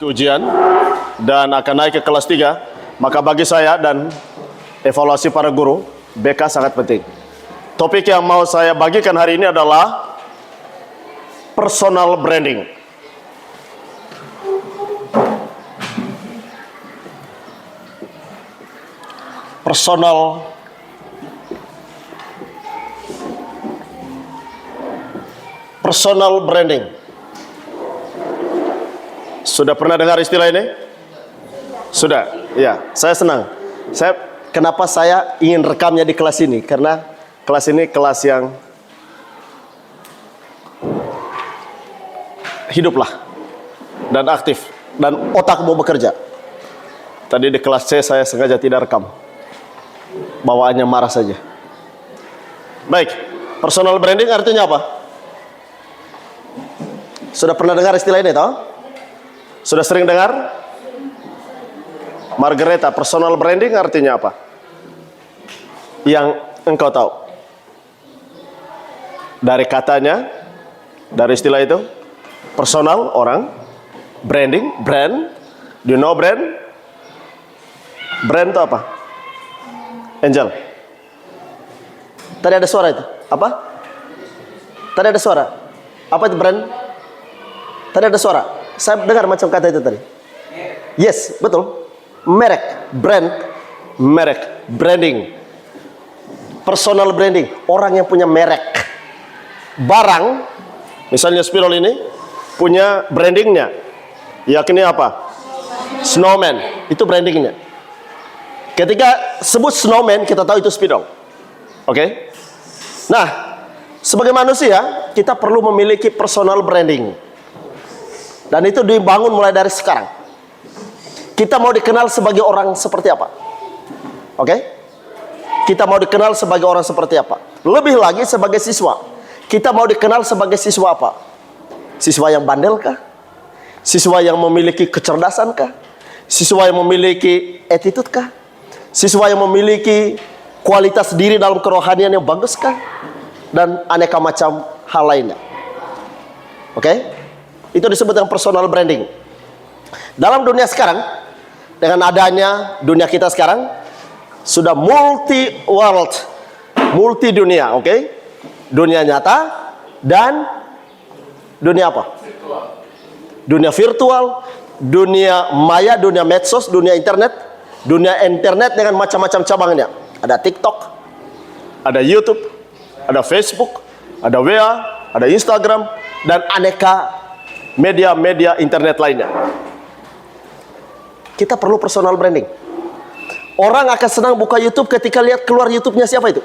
ujian dan akan naik ke kelas 3, maka bagi saya dan evaluasi para guru, BK sangat penting. Topik yang mau saya bagikan hari ini adalah personal branding. Personal branding. Sudah pernah dengar istilah ini? Sudah? Ya, saya senang. Kenapa saya ingin rekamnya di kelas ini? Karena kelas ini kelas yang hiduplah dan aktif dan otak mau bekerja. Tadi di kelas C saya sengaja tidak rekam. Bawaannya marah saja. Baik, personal branding artinya apa? Sudah pernah dengar istilah ini toh? Sudah sering dengar? Margareta, personal branding artinya apa? Yang engkau tahu? Dari katanya, dari istilah itu, personal, orang, branding, brand. Do you know brand? Brand itu apa? Angel. Tadi ada suara itu. Apa? Tadi ada suara. Apa itu brand? Tadi ada suara. Saya dengar macam kata itu tadi. Yes, betul. Merek, brand, merek, branding. Personal branding, orang yang punya merek. Barang, misalnya spidol ini, punya brandingnya. Yakni apa? Snowman, itu brandingnya. Ketika sebut snowman, kita tahu itu spidol. Oke? Nah, sebagai manusia, kita perlu memiliki personal branding. Dan itu dibangun mulai dari sekarang. Kita mau dikenal sebagai orang seperti apa? Oke? Kita mau dikenal sebagai orang seperti apa? Lebih lagi sebagai siswa. Kita mau dikenal sebagai siswa apa? Siswa yang bandel kah? Siswa yang memiliki kecerdasan kah? Siswa yang memiliki attitude kah? Siswa yang memiliki kualitas diri dalam kerohanian yang bagus kah? Dan aneka macam hal lainnya. Oke? Itu disebut dengan personal branding. Dalam dunia sekarang, dengan adanya dunia kita sekarang, sudah multi world, multi dunia, oke? Dunia nyata dan dunia apa? Dunia virtual, dunia maya, dunia medsos, dunia internet dengan macam-macam cabangnya. Ada TikTok, ada YouTube, ada Facebook, ada WA, ada Instagram, dan aneka media-media internet lainnya. Kita perlu personal branding. Orang akan senang buka YouTube ketika lihat keluar YouTube-nya siapa itu.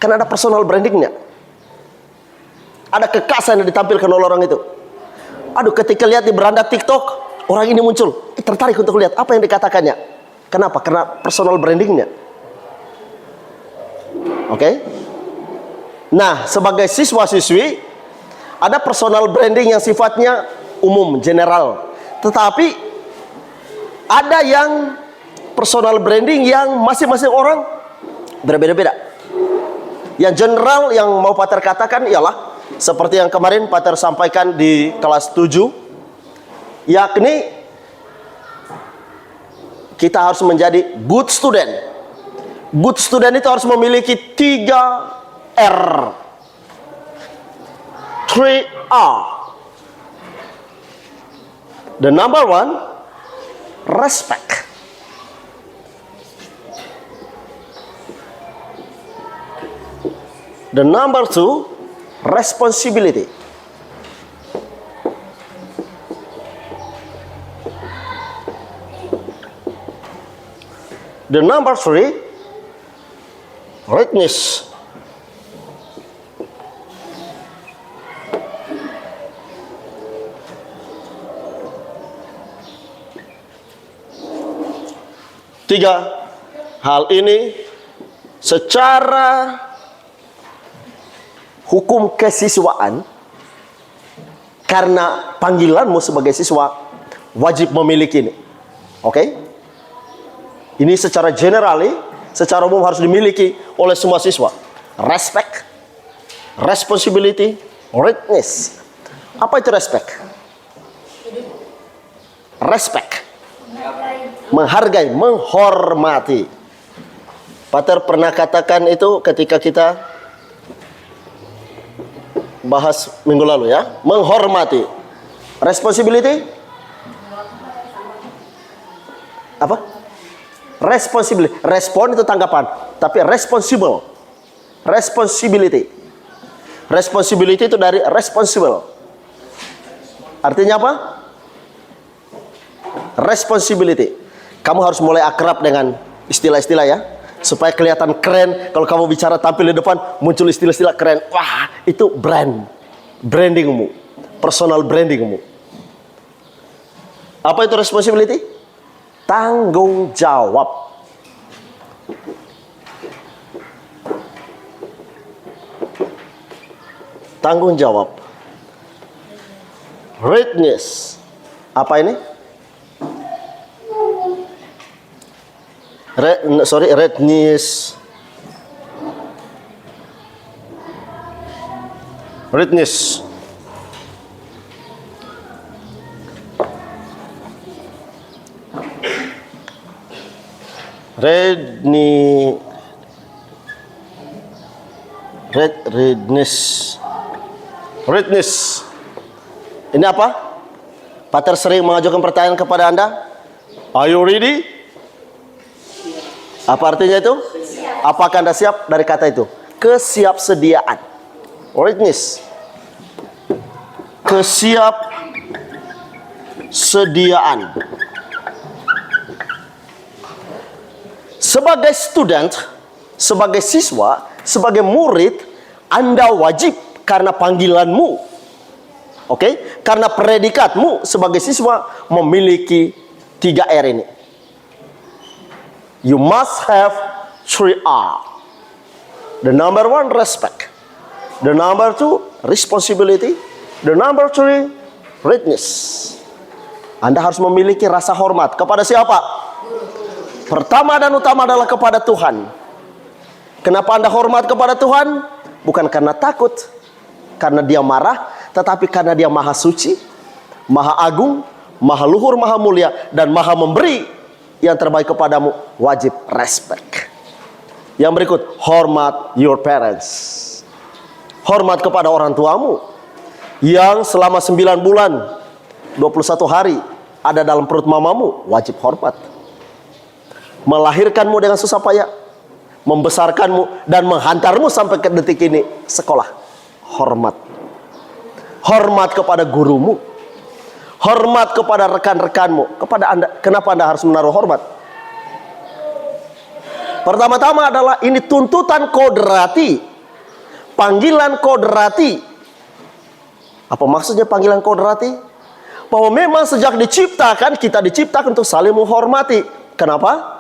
Karena ada personal brandingnya. Ada kekasan yang ditampilkan oleh orang itu. Aduh, ketika lihat di beranda TikTok, orang ini muncul, tertarik untuk lihat apa yang dikatakannya. Kenapa? Karena personal brandingnya. Oke? Nah, sebagai siswa-siswi, ada personal branding yang sifatnya umum, general. Tetapi ada yang personal branding yang masing-masing orang berbeda-beda. Yang general yang mau Pater katakan ialah seperti yang kemarin Pater sampaikan di kelas 7, yakni kita harus menjadi good student. Good student itu harus memiliki 3R. 3R. The number one, respect. The number two, responsibility. The number three, rightness. Tiga hal ini secara hukum kesiswaan, karena panggilanmu sebagai siswa wajib memiliki ini. Oke? Ini secara generali, secara umum harus dimiliki oleh semua siswa. Respect, responsibility, rightness. Apa itu respect? Respect. Menghargai, menghormati. Pater pernah katakan itu ketika kita bahas minggu lalu ya. Menghormati. Responsibility? Apa? Responsibility. Respon itu tanggapan. Tapi responsible. Responsibility. Responsibility itu dari responsible. Artinya apa? Responsibility. Kamu harus mulai akrab dengan istilah-istilah ya, supaya kelihatan keren. Kalau kamu bicara tampil di depan, muncul istilah-istilah keren. Wah, itu brandingmu, personal brandingmu. Apa itu responsibility? Tanggung jawab. Tanggung jawab. Readiness. Apa ini? Readiness. Readiness. Readiness. Ini apa? Pater sering mengajukan pertanyaan kepada Anda. Are you ready? Apa artinya itu? Apakah Anda siap? Dari kata itu, kesiapsediaan. Readiness. Kesiapsediaan. Sebagai student, sebagai siswa, sebagai murid, Anda wajib karena panggilanmu, oke? Karena predikatmu sebagai siswa memiliki 3 R ini. You must have 3 R. The number 1, respect. The number 2, responsibility. The number 3, readiness. Anda harus memiliki rasa hormat kepada siapa? Pertama dan utama adalah kepada Tuhan. Kenapa Anda hormat kepada Tuhan? Bukan karena takut, karena Dia marah, tetapi karena Dia maha suci, maha agung, maha luhur, maha mulia, dan maha memberi yang terbaik kepadamu. Wajib respect. Yang berikut, hormat your parents. Hormat kepada orang tuamu yang selama 9 bulan 21 hari ada dalam perut mamamu. Wajib hormat. Melahirkanmu dengan susah payah, membesarkanmu dan menghantarmu sampai ke detik ini sekolah. Hormat. Hormat kepada gurumu. Hormat kepada rekan-rekanmu. Kepada Anda. Kenapa Anda harus menaruh hormat? Pertama-tama adalah ini tuntutan kodrati. Panggilan kodrati. Apa maksudnya panggilan kodrati? Bahwa memang sejak diciptakan, kita diciptakan untuk saling menghormati. Kenapa?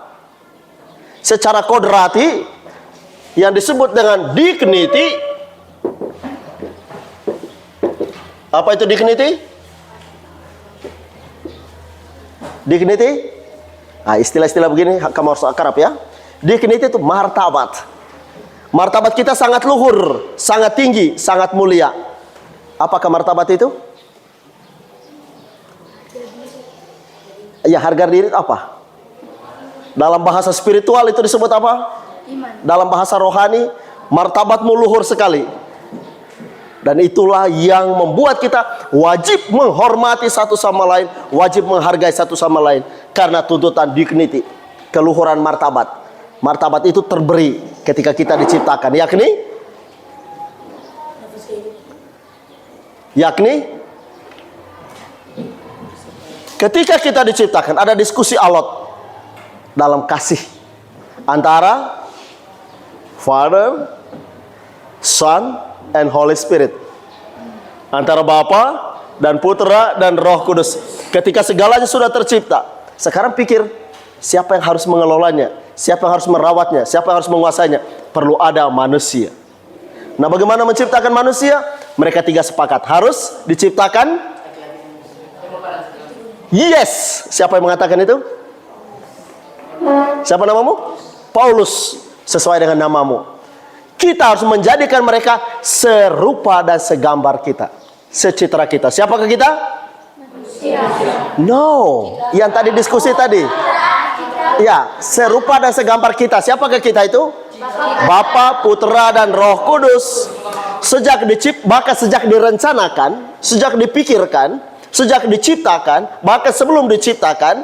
Secara kodrati yang disebut dengan dignity. Apa itu dignity? Dignity? Nah, istilah-istilah begini kamu harus akrab ya. Dignity itu martabat. Martabat kita sangat luhur, sangat tinggi, sangat mulia. Apakah martabat itu? Ya, harga diri apa? Dalam bahasa spiritual itu disebut apa? Iman. Dalam bahasa rohani, martabatmu luhur sekali. Dan itulah yang membuat kita wajib menghormati satu sama lain, wajib menghargai satu sama lain. Karena tuntutan dignity, keluhuran martabat. Martabat itu terberi ketika kita diciptakan, yakni ketika kita diciptakan ada diskusi alot dalam kasih antara Father, Son, and Holy Spirit, antara Bapa dan Putra dan Roh Kudus. Ketika segalanya sudah tercipta, sekarang pikir siapa yang harus mengelolanya, siapa yang harus merawatnya, siapa yang harus menguasainya. Perlu ada manusia. Nah, bagaimana menciptakan manusia? Mereka 3 sepakat harus diciptakan. Yes. Siapa yang mengatakan itu? Siapa namamu? Paulus. Sesuai dengan namamu. Kita harus menjadikan mereka serupa dan segambar kita, secitra kita. Siapakah kita? No, yang tadi diskusi tadi. Ya, serupa dan segambar kita. Siapakah kita itu? Bapa, Putra, dan Roh Kudus. Sejak bahkan sejak direncanakan, sejak dipikirkan, sejak diciptakan, bahkan sebelum diciptakan,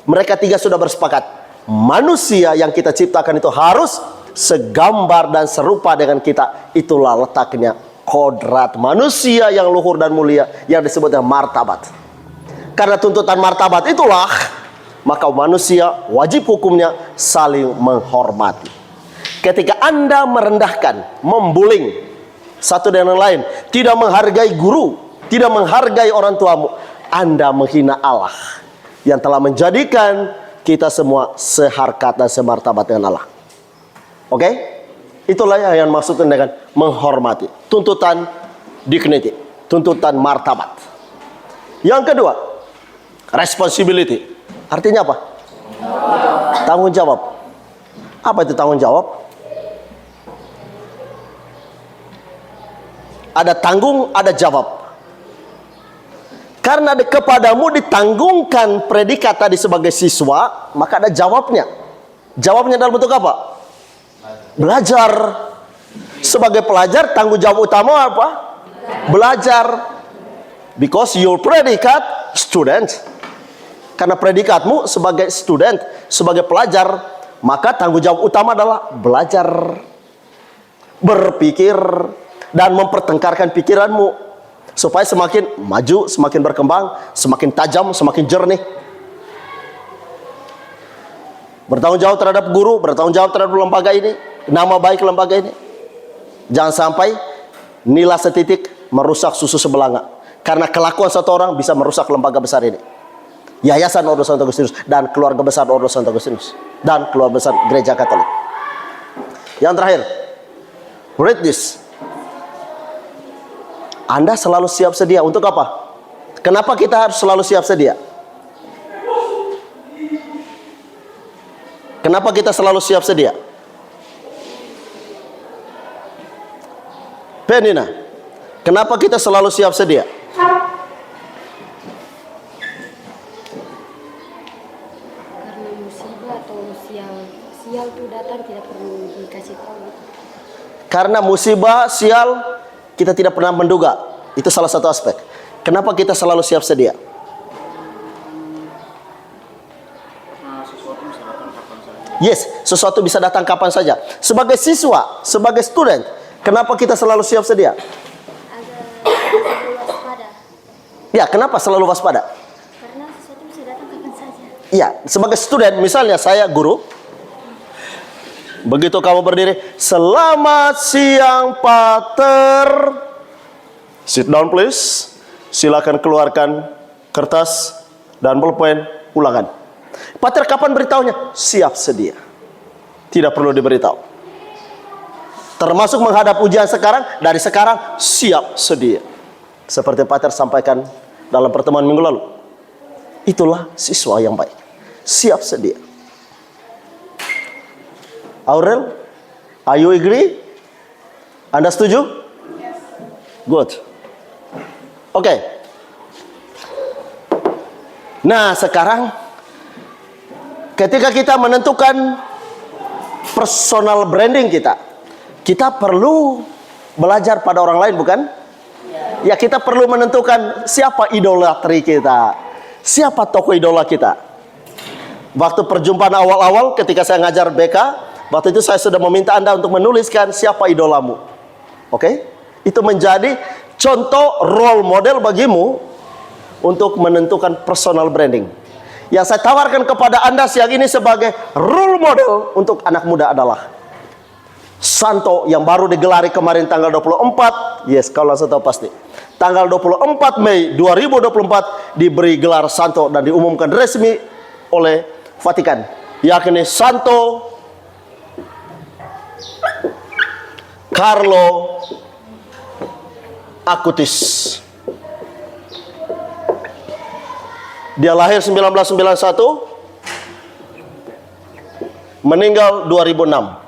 mereka tiga sudah bersepakat. Manusia yang kita ciptakan itu harus segambar dan serupa dengan kita. Itulah letaknya kodrat manusia yang luhur dan mulia yang disebut dengan martabat. Karena tuntutan martabat itulah, maka manusia wajib hukumnya saling menghormati. Ketika Anda merendahkan, membuling satu dengan yang lain, tidak menghargai guru, tidak menghargai orang tuamu, Anda menghina Allah yang telah menjadikan kita semua seharkat dan semartabat dengan Allah. Oke? Itulah yang maksudnya dengan menghormati. Tuntutan dignity, tuntutan martabat. Yang kedua, responsibility. Artinya apa? Tanggung jawab. Apa itu tanggung jawab? Ada tanggung, ada jawab. Karena kepadamu ditanggungkan predikat tadi sebagai siswa, maka ada jawabnya. Jawabnya dalam bentuk apa? Belajar. Sebagai pelajar, tanggung jawab utama apa? Belajar. Because your predikat student. Karena predikatmu sebagai student, sebagai pelajar, maka tanggung jawab utama adalah belajar, berpikir, dan mempertengkarkan pikiranmu supaya semakin maju, semakin berkembang, semakin tajam, semakin jernih. Bertanggung jawab terhadap guru, bertanggung jawab terhadap lembaga ini, nama baik lembaga ini. Jangan sampai nilai setitik merusak susu sebelanga. Karena kelakuan satu orang bisa merusak lembaga besar ini. Yayasan Ordo Santo Agustinus dan keluarga besar Ordo Santo Agustinus dan keluarga besar Gereja Katolik. Yang terakhir, read this. Anda selalu siap sedia untuk apa? Kenapa kita harus selalu siap sedia? Kenapa kita selalu siap sedia? Penina, kenapa kita selalu siap sedia? Karena musibah atau sial itu datang tidak perlu dikasih tahu. Karena musibah, sial, kita tidak pernah menduga. Itu salah satu aspek. Kenapa kita selalu siap sedia? Yes, sesuatu bisa datang kapan saja. Sebagai siswa, sebagai student, kenapa kita selalu siap sedia? Agar waspada. Ya, kenapa selalu waspada? Karena sesuatu bisa datang kapan saja. Iya, sebagai student, misalnya saya guru. Begitu kamu berdiri, selamat siang Pater. Sit down please. Silakan keluarkan kertas dan pulpen, ulangan. Pater kapan beritahunya? Siap sedia. Tidak perlu diberitahu. Termasuk menghadap ujian sekarang, dari sekarang siap sedia. Seperti Pater sampaikan dalam pertemuan minggu lalu. Itulah siswa yang baik. Siap sedia. Aurel, are you agree? Anda setuju? Yes. Good. Oke. Nah, sekarang ketika kita menentukan personal branding kita perlu belajar pada orang lain, bukan? Ya, kita perlu menentukan siapa idolatri kita, siapa tokoh idola kita. Waktu perjumpaan awal-awal ketika saya ngajar BK, waktu itu saya sudah meminta Anda untuk menuliskan siapa idolamu. Oke? Itu menjadi contoh role model bagimu untuk menentukan personal branding. Yang saya tawarkan kepada Anda siang ini sebagai role model untuk anak muda adalah Santo yang baru digelari kemarin tanggal 24. Yes, kalau saya tahu pasti. Tanggal 24 Mei 2024 diberi gelar Santo dan diumumkan resmi oleh Vatikan, yakni Santo Carlo Acutis. Dia lahir 1991, meninggal 2006.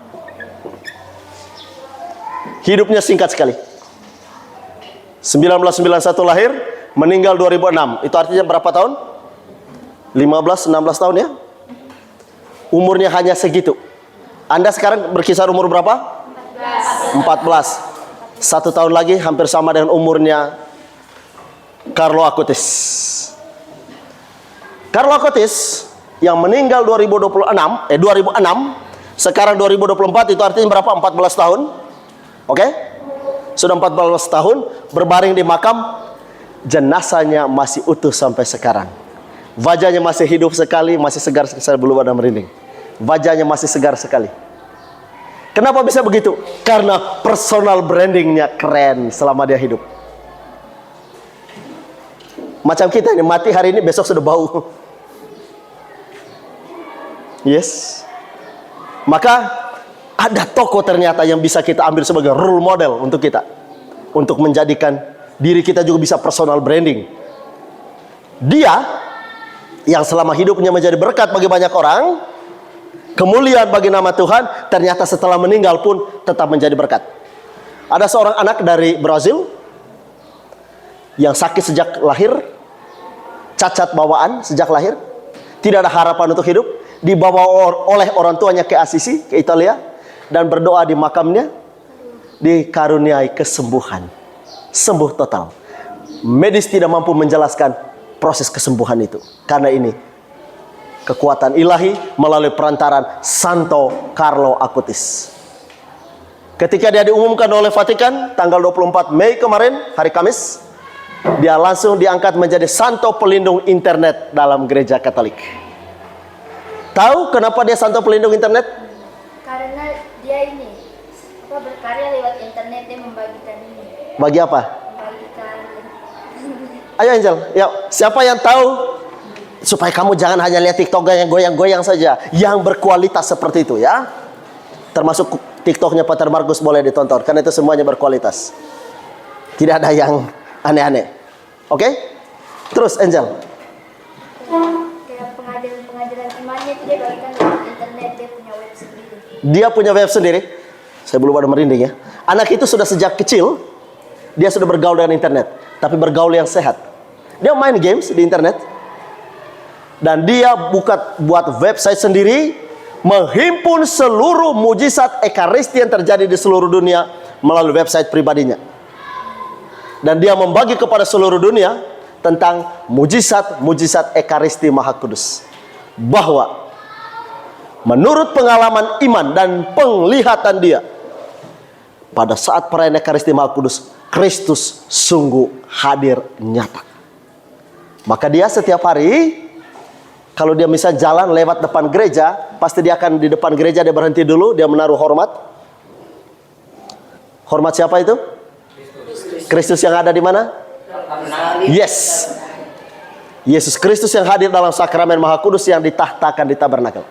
Hidupnya singkat sekali. 1991 lahir, meninggal 2006. Itu artinya berapa tahun? 15-16 tahun ya. Umurnya hanya segitu. Anda sekarang berkisar umur berapa? 14. 1 tahun lagi hampir sama dengan umurnya Carlo Acutis. Carlo Acutis yang meninggal 2006, sekarang 2024, itu artinya berapa? 14 tahun. Oke? Sudah 14 tahun berbaring di makam, jenazahnya masih utuh sampai sekarang. Wajahnya masih hidup sekali, masih segar, saya belum ada merinding. Wajahnya masih segar sekali. Kenapa bisa begitu? Karena personal brandingnya keren selama dia hidup. Macam kita ini, mati hari ini, besok sudah bau. Yes. Maka ada tokoh ternyata yang bisa kita ambil sebagai role model untuk kita, untuk menjadikan diri kita juga bisa personal branding. Dia yang selama hidupnya menjadi berkat bagi banyak orang, kemuliaan bagi nama Tuhan, ternyata setelah meninggal pun tetap menjadi berkat. Ada seorang anak dari Brazil yang sakit sejak lahir, cacat bawaan sejak lahir, tidak ada harapan untuk hidup, dibawa oleh orang tuanya ke Assisi, ke Italia, dan berdoa di makamnya, dikaruniai kesembuhan, sembuh total. Medis tidak mampu menjelaskan proses kesembuhan itu, karena ini kekuatan ilahi melalui perantaran Santo Carlo Acutis. Ketika dia diumumkan oleh Vatikan tanggal 24 Mei kemarin, hari Kamis, dia langsung diangkat menjadi Santo Pelindung Internet dalam Gereja Katolik. Tahu kenapa dia Santo Pelindung Internet? Karena dia ini berkarya lewat internet, dia membagikan ini. Bagi apa? Membagikan. Ayo Angel, ya, siapa yang tahu? Supaya kamu jangan hanya lihat TikTok yang goyang-goyang saja, yang berkualitas seperti itu ya. Termasuk TikToknya Pater Markus boleh ditonton, karena itu semuanya berkualitas. Tidak ada yang aneh-aneh. Oke? Terus Angel. Kayak pengajaran imannya itu dia bagikan lewat internet, dia punya web sendiri. Dia punya web sendiri. Saya belum ada merinding ya. Anak itu sudah sejak kecil, dia sudah bergaul dengan internet, tapi bergaul yang sehat. Dia main games di internet, dan dia buat website sendiri, menghimpun seluruh mujizat ekaristi yang terjadi di seluruh dunia melalui website pribadinya. Dan dia membagi kepada seluruh dunia tentang mujizat ekaristi Maha Kudus. Bahwa menurut pengalaman iman dan penglihatan dia, pada saat perayaan ekaristi Maha Kudus, Kristus sungguh hadir nyata. Maka dia setiap hari, kalau dia bisa jalan lewat depan gereja, pasti dia akan di depan gereja, dia berhenti dulu, dia menaruh hormat. Hormat siapa itu? Kristus yang ada di mana? Yes. Yesus Kristus yang hadir dalam sakramen Maha Kudus yang ditahtakan di tabernakel.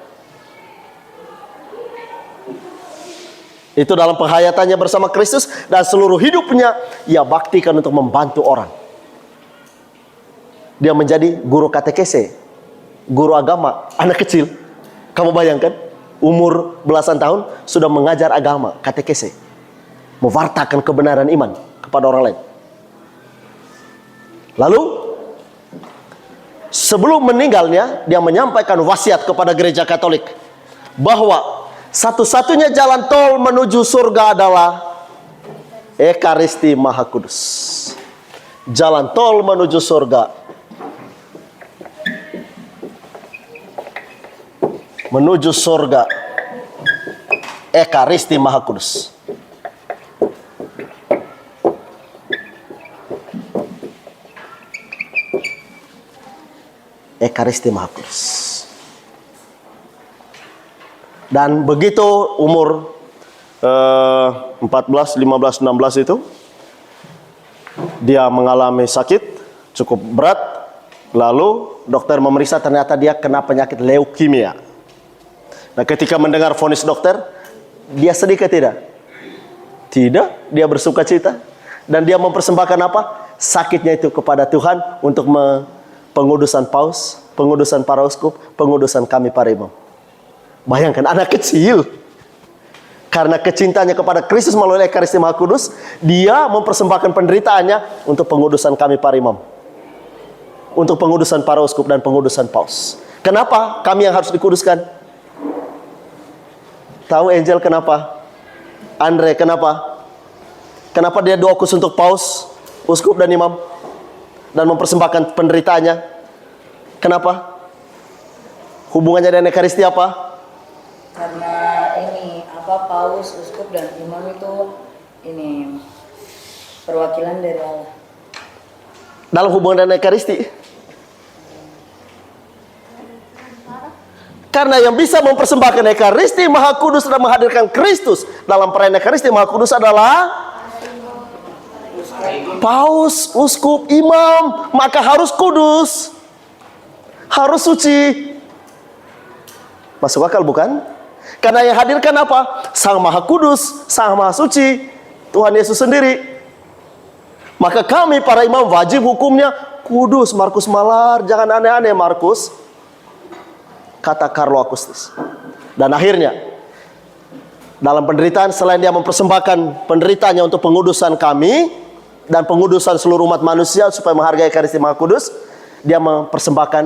Itu dalam penghayatannya bersama Kristus, dan seluruh hidupnya ia baktikan untuk membantu orang. Dia menjadi guru katekese, guru agama, anak kecil. Kamu bayangkan, umur belasan tahun sudah mengajar agama, katekese, mewartakan kebenaran iman kepada orang lain. Lalu sebelum meninggalnya, dia menyampaikan wasiat kepada gereja Katolik bahwa satu-satunya jalan tol menuju surga adalah Ekaristi Maha Kudus. Jalan tol menuju surga, menuju surga, Ekaristi Maha Kudus. Ekaristi Maha Kudus. Dan begitu umur 14, 15, 16 itu, dia mengalami sakit cukup berat. Lalu dokter memeriksa, ternyata dia kena penyakit leukemia. Nah, ketika mendengar vonis dokter, dia sedih ke tidak? Tidak, dia bersuka cita. Dan dia mempersembahkan apa? Sakitnya itu kepada Tuhan untuk pengudusan paus, pengudusan para uskup, pengudusan kami para imam. Bayangkan, anak kecil, karena kecintanya kepada Kristus melalui Ekaristi Maha Kudus, dia mempersembahkan penderitaannya untuk pengudusan kami para imam. untuk pengudusan para uskup dan pengudusan paus. Kenapa kami yang harus dikuduskan? Tahu Angel kenapa? Andre kenapa? Kenapa dia doa khusus untuk paus, uskup dan imam? Dan mempersembahkan penderitaannya? Kenapa? Hubungannya dengan Ekaristi apa? Karena ini paus, uskup dan imam itu ini perwakilan dari Allah. Dalam hubungan dengan Ekaristi. Karena yang bisa mempersembahkan Ekaristi Maha Kudus dan menghadirkan Kristus dalam perayaan Ekaristi Maha Kudus adalah paus, uskup, imam. Maka harus kudus, harus suci. Masuk akal bukan? Karena yang hadirkan apa? Sang Maha Kudus, Sang Maha Suci, Tuhan Yesus sendiri. Maka kami para imam wajib hukumnya kudus. Markus Malar, jangan aneh-aneh Markus, kata Carlo Augustus. Dan akhirnya dalam penderitaan, selain dia mempersembahkan penderitaannya untuk pengudusan kami dan pengudusan seluruh umat manusia supaya menghargai Ekaristi Maha Kudus, dia mempersembahkan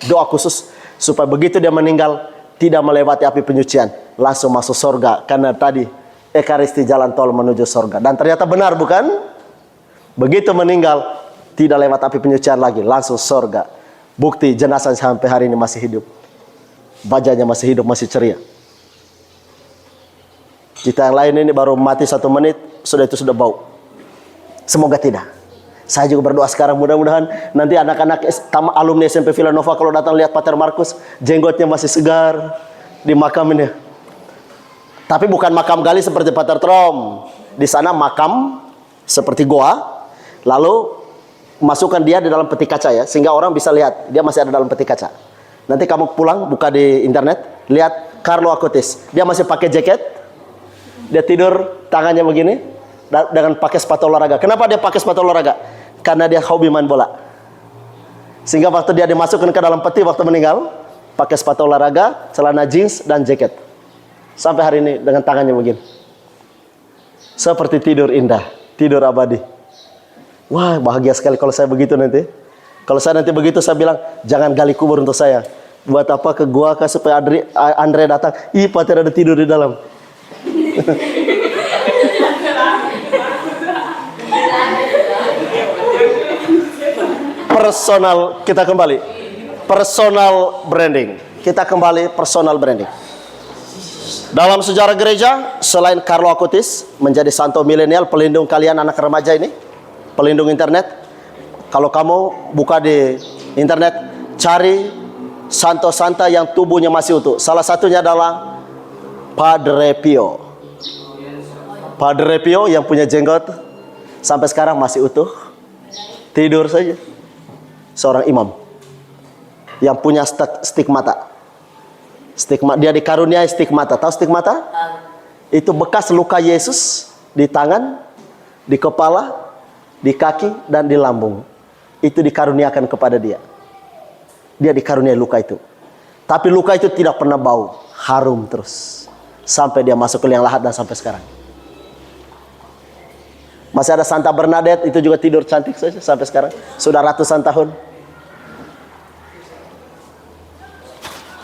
doa khusus supaya begitu dia meninggal tidak melewati api penyucian, langsung masuk surga. Karena tadi Ekaristi jalan tol menuju surga. Dan ternyata benar bukan? Begitu meninggal tidak lewat api penyucian lagi, langsung surga. Bukti jenazah sampai hari ini masih hidup, wajahnya masih hidup, masih ceria. Kita yang lain ini baru mati 1 menit, sudah bau. Semoga tidak. Saya juga berdoa sekarang, mudah-mudahan nanti anak-anak alumni SMP Villanova kalau datang lihat Pater Markus, jenggotnya masih segar di makam ini. Tapi bukan makam gali seperti Pater Trom. Di sana makam seperti goa, lalu masukkan dia di dalam peti kaca ya, sehingga orang bisa lihat dia masih ada dalam peti kaca. Nanti kamu pulang buka di internet, lihat Carlo Acutis. Dia masih pakai jaket, dia tidur tangannya begini dengan pakai sepatu olahraga. Kenapa dia pakai sepatu olahraga? Karena dia hobi main bola. Sehingga waktu dia dimasukkan ke dalam peti waktu meninggal, pakai sepatu olahraga, celana jeans dan jaket. Sampai hari ini dengan tangannya begini. Seperti tidur indah, tidur abadi. Wah, bahagia sekali kalau saya begitu nanti. Kalau saya nanti begitu, saya bilang, jangan gali kubur untuk saya. Buat apa ke gua kah supaya Andre datang? Ih, Pater ada tidur di dalam. Personal, kita kembali. Personal branding. Kita kembali personal branding. Dalam sejarah gereja, selain Carlo Acutis menjadi santo milenial, pelindung kalian anak remaja ini, pelindung internet. Kalau kamu buka di internet, cari santo-santa yang tubuhnya masih utuh. Salah satunya adalah Padre Pio. Padre Pio yang punya jenggot sampai sekarang masih utuh, tidur saja. Seorang imam yang punya stigmata. Dia dikaruniai stigmata. Tahu stigmata? Itu bekas luka Yesus di tangan, di kepala, di kaki, dan di lambung. Itu dikaruniakan kepada dia. Dia dikaruniai luka itu. Tapi luka itu tidak pernah bau, harum terus. Sampai dia masuk ke liang lahat dan sampai sekarang. Masih ada Santa Bernadette, itu juga tidur cantik saja sampai sekarang. Sudah ratusan tahun.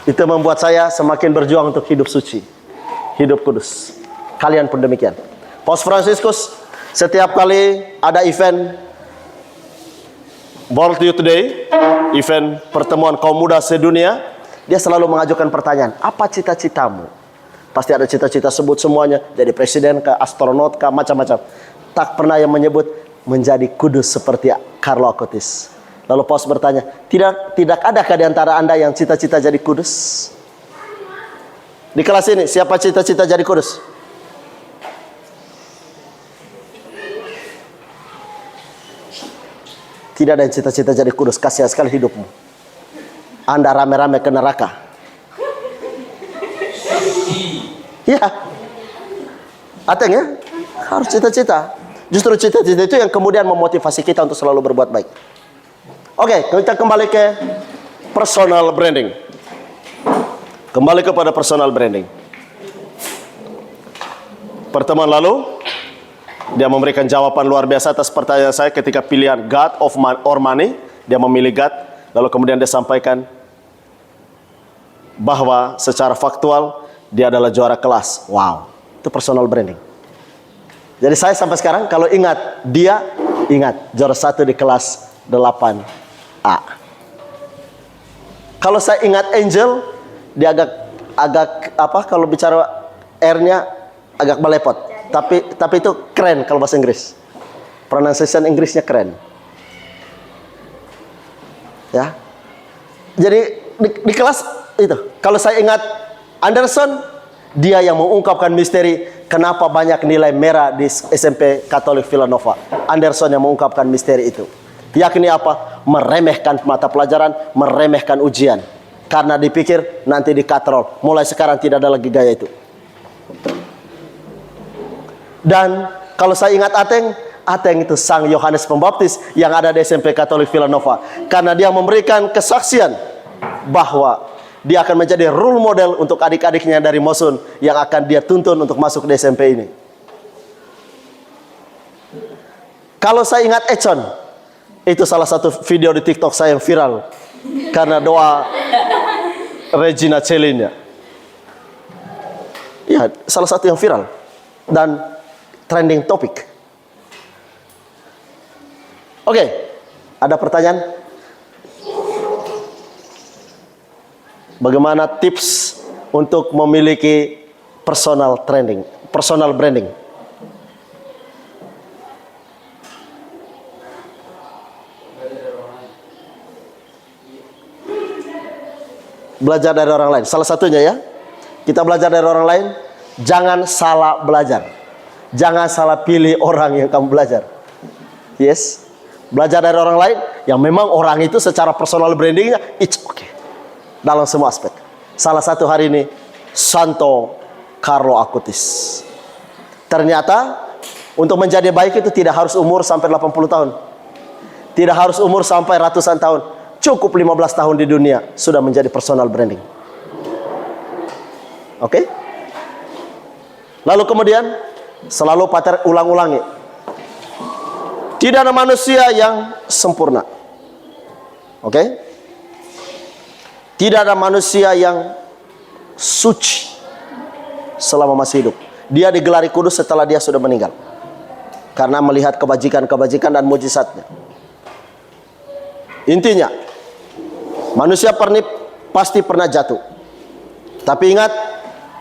Itu membuat saya semakin berjuang untuk hidup suci, hidup kudus. Kalian pun demikian. Paus Fransiskus setiap kali ada event World Youth Day, event pertemuan kaum muda sedunia, dia selalu mengajukan pertanyaan, apa cita-citamu? Pasti ada cita-cita, sebut semuanya, jadi presiden kah, astronot kah, macam-macam. Tak pernah yang menyebut menjadi kudus seperti Carlo Acutis. Lalu Paus bertanya, tidak adakah di antara Anda yang cita-cita jadi kudus? Di kelas ini, siapa cita-cita jadi kudus? Tidak ada yang cita-cita jadi kudus, kasihan sekali hidupmu. Anda rame-rame ke neraka. Ya, Ateng ya, harus cita-cita. Justru cita-cita itu yang kemudian memotivasi kita untuk selalu berbuat baik. Oke, kita kembali ke personal branding. Kembali kepada personal branding. Pertemuan lalu, dia memberikan jawaban luar biasa atas pertanyaan saya ketika pilihan God or money. Dia memilih God. lalu kemudian dia sampaikan bahwa secara faktual dia adalah juara kelas. Wow, itu personal branding. Jadi saya sampai sekarang kalau ingat dia, ingat juara 1 di kelas 8A. Kalau saya ingat Angel, dia agak apa kalau bicara R-nya agak melepot. Tapi itu keren kalau bahasa Inggris. Pronunciation Inggrisnya keren. Ya. Jadi di kelas itu, kalau saya ingat Anderson, dia yang mengungkapkan misteri kenapa banyak nilai merah di SMP Katolik Villanova. Anderson yang mengungkapkan misteri itu. Yakni apa? Meremehkan mata pelajaran, meremehkan ujian. Karena dipikir nanti dikatrol. Mulai sekarang tidak ada lagi gaya itu. Dan kalau saya ingat Ateng itu sang Yohanes Pembaptis yang ada di SMP Katolik Villanova. Karena dia memberikan kesaksian bahwa dia akan menjadi role model untuk adik-adiknya dari Mosun yang akan dia tuntun untuk masuk di SMP ini. Kalau saya ingat Econ, itu salah satu video di TikTok saya yang viral karena doa Regina Celine. Ya, salah satu yang viral dan trending topik. Oke, ada pertanyaan? Bagaimana tips untuk memiliki personal branding? Belajar dari orang lain. Salah satunya ya, kita belajar dari orang lain. Jangan salah belajar. Jangan salah pilih orang yang kamu belajar. Yes. Belajar dari orang lain yang memang orang itu secara personal brandingnya it's okay dalam semua aspek. Salah satu hari ini Santo Carlo Acutis. Ternyata untuk menjadi baik itu tidak harus umur sampai 80 tahun. Tidak harus umur sampai ratusan tahun. Cukup 15 tahun di dunia sudah menjadi personal branding. Oke? Lalu kemudian selalu Pater ulang-ulangi. Tidak ada manusia yang sempurna. Oke? Tidak ada manusia yang suci selama masih hidup. Dia digelari kudus setelah dia sudah meninggal. Karena melihat kebajikan-kebajikan dan mujizatnya. Intinya, manusia pasti pernah jatuh. Tapi ingat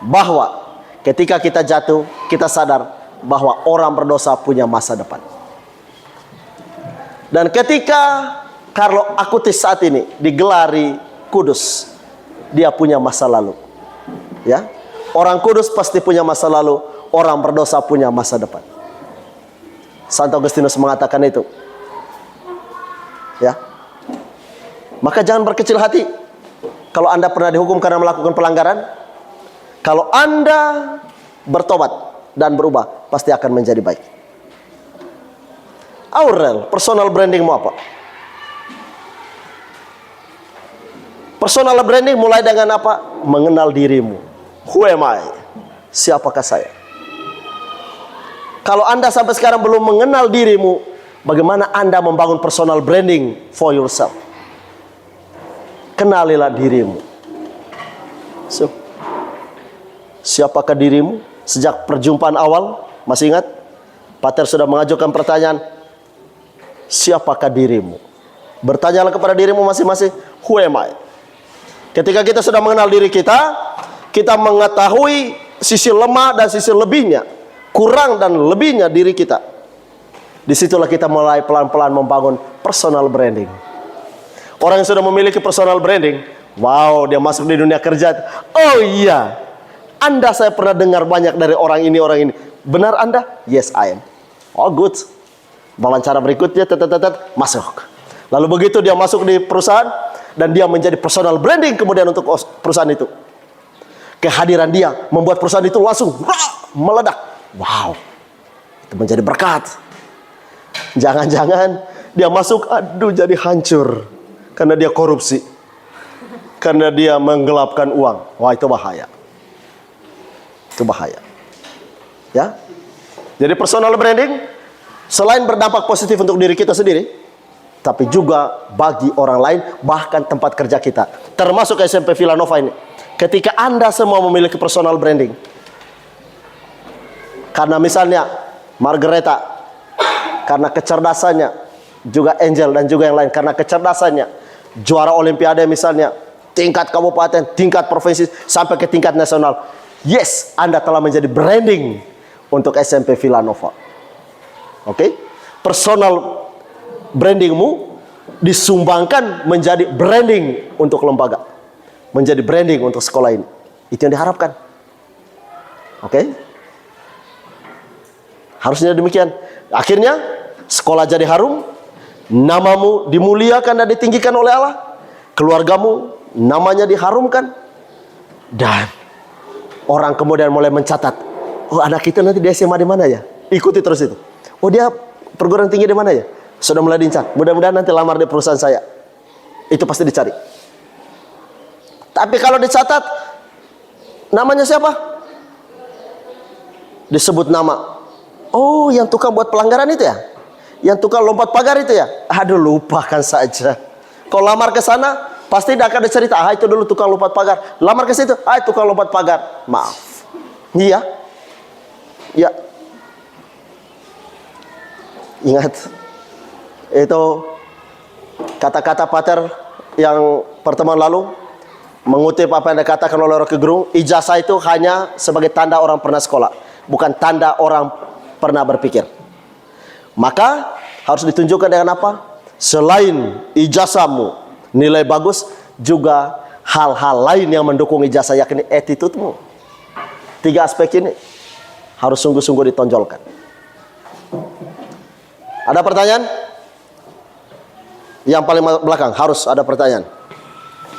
bahwa ketika kita jatuh, kita sadar bahwa orang berdosa punya masa depan. Dan ketika Carlo Acutis saat ini digelari kudus, dia punya masa lalu. Ya, orang kudus pasti punya masa lalu, orang berdosa punya masa depan. Santo Agustinus mengatakan itu. Ya. Maka jangan berkecil hati. Kalau Anda pernah dihukum karena melakukan pelanggaran, kalau Anda bertobat dan berubah, pasti akan menjadi baik. Aurel, personal brandingmu apa? Personal branding mulai dengan apa? Mengenal dirimu. Who am I? Siapakah saya? Kalau Anda sampai sekarang belum mengenal dirimu, bagaimana Anda membangun personal branding for yourself? Kenalilah dirimu. So, siapakah dirimu? Sejak perjumpaan awal, masih ingat? Pater sudah mengajukan pertanyaan, siapakah dirimu? Bertanyalah kepada dirimu masing-masing, who am I? Ketika kita sudah mengenal diri kita, kita mengetahui sisi lemah dan sisi lebihnya, kurang dan lebihnya diri kita. Disitulah kita mulai pelan-pelan membangun personal branding. Orang yang sudah memiliki personal branding, wow, dia masuk di dunia kerja. Oh iya, Anda saya pernah dengar banyak dari orang ini. Benar Anda? Yes, I am. Oh good. Wawancara berikutnya, masuk. Lalu begitu dia masuk di perusahaan, dan dia menjadi personal branding kemudian untuk perusahaan itu. Kehadiran dia membuat perusahaan itu langsung meledak. Wow, itu menjadi berkat. Jangan-jangan dia masuk, aduh jadi hancur. Karena dia korupsi. Karena dia menggelapkan uang. Wah, itu bahaya. Itu bahaya. Ya. Jadi personal branding selain berdampak positif untuk diri kita sendiri, tapi juga bagi orang lain, bahkan tempat kerja kita. Termasuk SMP Villanova ini. Ketika Anda semua memiliki personal branding. Karena misalnya Margareta, karena kecerdasannya, juga Angel dan juga yang lain, karena kecerdasannya, juara olimpiade misalnya, tingkat kabupaten, tingkat provinsi, sampai ke tingkat nasional. Yes, Anda telah menjadi branding untuk SMP Villanova. Oke? Personal brandingmu disumbangkan menjadi branding untuk lembaga, menjadi branding untuk sekolah ini. Itu yang diharapkan. Oke? Harusnya demikian. Akhirnya sekolah jadi harum, namamu dimuliakan dan ditinggikan oleh Allah, keluargamu namanya diharumkan, dan orang kemudian mulai mencatat, oh anak kita nanti di SMA di mana ya? Ikuti terus itu. Oh dia perguruan tinggi di mana ya? Sudah mulai diincar. Mudah-mudahan nanti lamar di perusahaan saya. Itu pasti dicari. Tapi kalau dicatat, namanya siapa? Disebut nama. Oh, yang tukang buat pelanggaran itu ya? Yang tukang lompat pagar itu ya? Aduh, lupakan saja. Kalau lamar ke sana, pasti tidak akan dicerita. Ah, itu dulu tukang lompat pagar. Lamar ke situ, ah, tukang lompat pagar. Maaf. Iya. Ya. Ingat. Itu kata-kata Pater yang pertemuan lalu, mengutip apa yang dikatakan oleh Rocky Gerung, ijazah itu hanya sebagai tanda orang pernah sekolah, bukan tanda orang pernah berpikir. Maka harus ditunjukkan dengan apa? Selain ijazahmu nilai bagus, juga hal-hal lain yang mendukung ijazah, yakni attitude-mu. 3 aspek ini harus sungguh-sungguh ditonjolkan. Ada pertanyaan? Yang paling belakang harus ada pertanyaan.